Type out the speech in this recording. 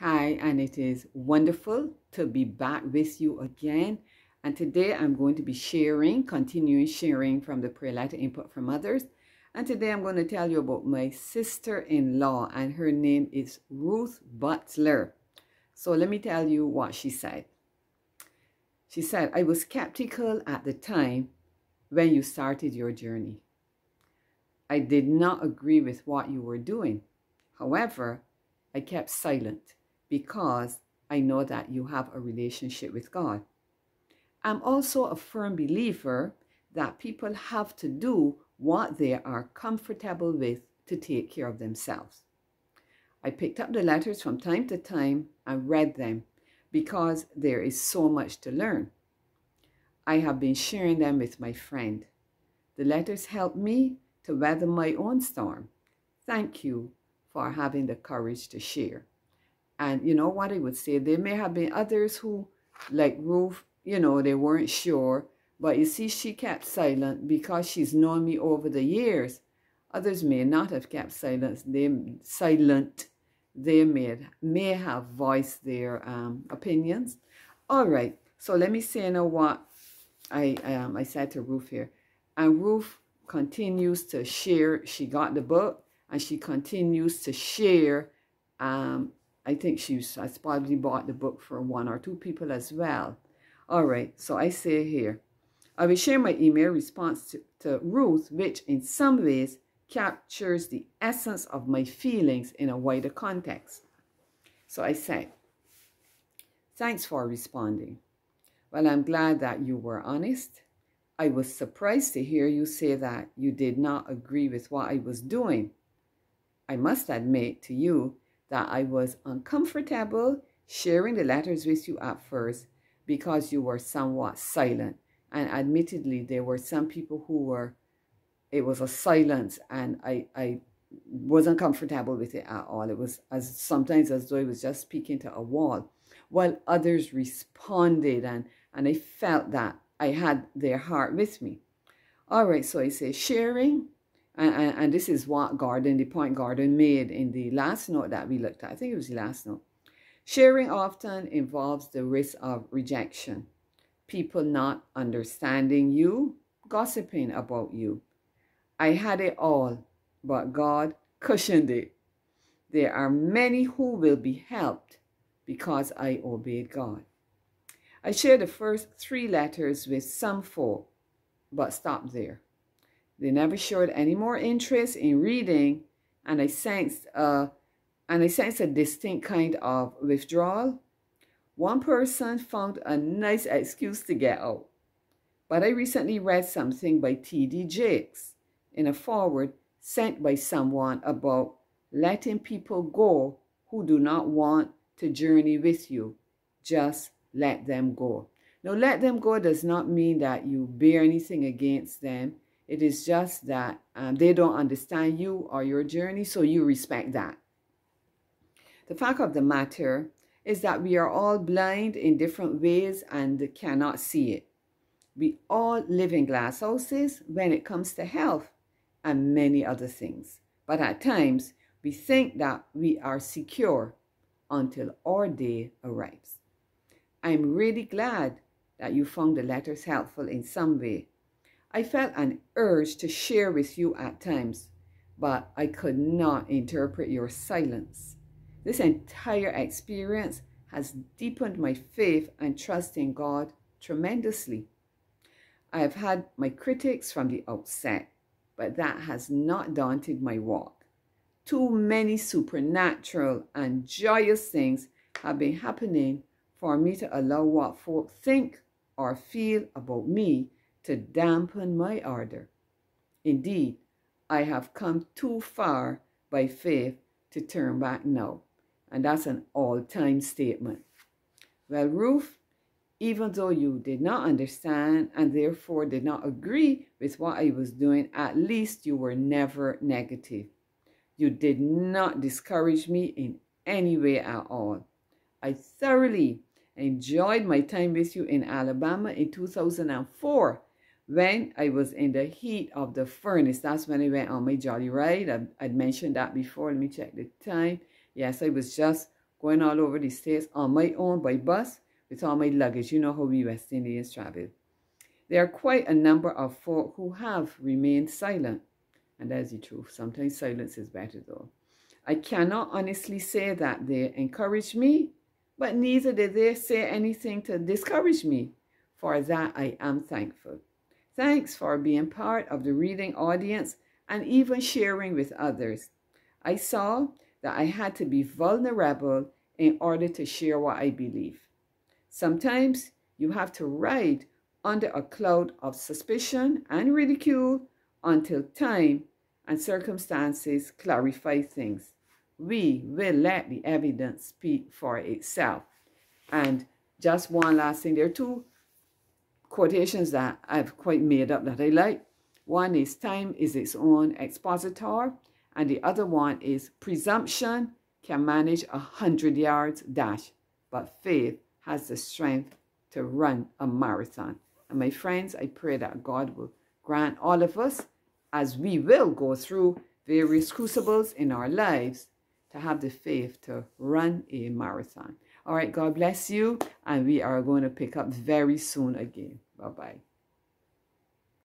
Hi, and it is wonderful to be back with you again. And today I'm going to be continuing sharing from the prayer letter input from others. And today I'm going to tell you about my sister-in-law, and her name is Ruth Butler. So let me tell you what she said. She said, I was skeptical at the time when you started your journey. I did not agree with what you were doing. However, I kept silent because I know that you have a relationship with God. I'm also a firm believer that people have to do what they are comfortable with to take care of themselves. I picked up the letters from time to time and read them because there is so much to learn. I have been sharing them with my friend. The letters helped me to weather my own storm. Thank you for having the courage to share. And you know what I would say? There may have been others who, like Ruth, they weren't sure. But you see, she kept silent because she's known me over the years. Others may not have kept silent. They may have voiced their opinions. All right. So let me say now what I said to Ruth here. And Ruth continues to share. She got the book and she continues to share. I think she has probably bought the book for one or two people as well. All right, so I say here, I will share my email response to Ruth, which in some ways captures the essence of my feelings in a wider context. So I said, thanks for responding. Well, I'm glad that you were honest. I was surprised to hear you say that you did not agree with what I was doing. I must admit to you that I was uncomfortable sharing the letters with you at first because you were somewhat silent. And admittedly, there were some people it was a silence, and I wasn't comfortable with it at all. It was sometimes as though I was just speaking to a wall, while others responded, and I felt that I had their heart with me. All right, so I say sharing. And this is what the point Gordon made in the last note that we looked at. I think it was the last note. Sharing often involves the risk of rejection, people not understanding you, gossiping about you. I had it all, but God cushioned it. There are many who will be helped because I obeyed God. I shared the first 3 letters with some folk, but stopped there. They never showed any more interest in reading, and I sensed a distinct kind of withdrawal. One person found a nice excuse to get out. But I recently read something by T.D. Jakes in a foreword sent by someone about letting people go who do not want to journey with you. Just let them go. Now, let them go does not mean that you bear anything against them. It is just that they don't understand you or your journey, so you respect that. The fact of the matter is that we are all blind in different ways and cannot see it. We all live in glass houses when it comes to health and many other things. But at times, we think that we are secure until our day arrives. I'm really glad that you found the letters helpful in some way. I felt an urge to share with you at times, but I could not interpret your silence. This entire experience has deepened my faith and trust in God tremendously. I have had my critics from the outset, but that has not daunted my walk. Too many supernatural and joyous things have been happening for me to allow what folk think or feel about me to dampen my ardor. Indeed, I have come too far by faith to turn back now. And that's an all-time statement. Well, Ruth, even though you did not understand and therefore did not agree with what I was doing, at least you were never negative. You did not discourage me in any way at all. I thoroughly enjoyed my time with you in Alabama in 2004. When I was in the heat of the furnace. That's when I went on my jolly ride. I'd mentioned that before. Let me check the time. Yes, I was just going all over the States on my own by bus with all my luggage. You know how we West Indians travel. There are quite a number of folk who have remained silent. And that's the truth. Sometimes silence is better though. I cannot honestly say that they encouraged me, but neither did they say anything to discourage me. For that I am thankful. Thanks for being part of the reading audience and even sharing with others. I saw that I had to be vulnerable in order to share what I believe. Sometimes you have to ride under a cloud of suspicion and ridicule until time and circumstances clarify things. We will let the evidence speak for itself. And just one last thing, there are two quotations that I've quite made up that I like. One is time is its own expositor, and the other one is presumption can manage 100 yards dash, but faith has the strength to run a marathon. And my friends, I pray that God will grant all of us, as we will go through various crucibles in our lives, to have the faith to run a marathon. All right, God bless you, and we are going to pick up very soon again. Bye-bye.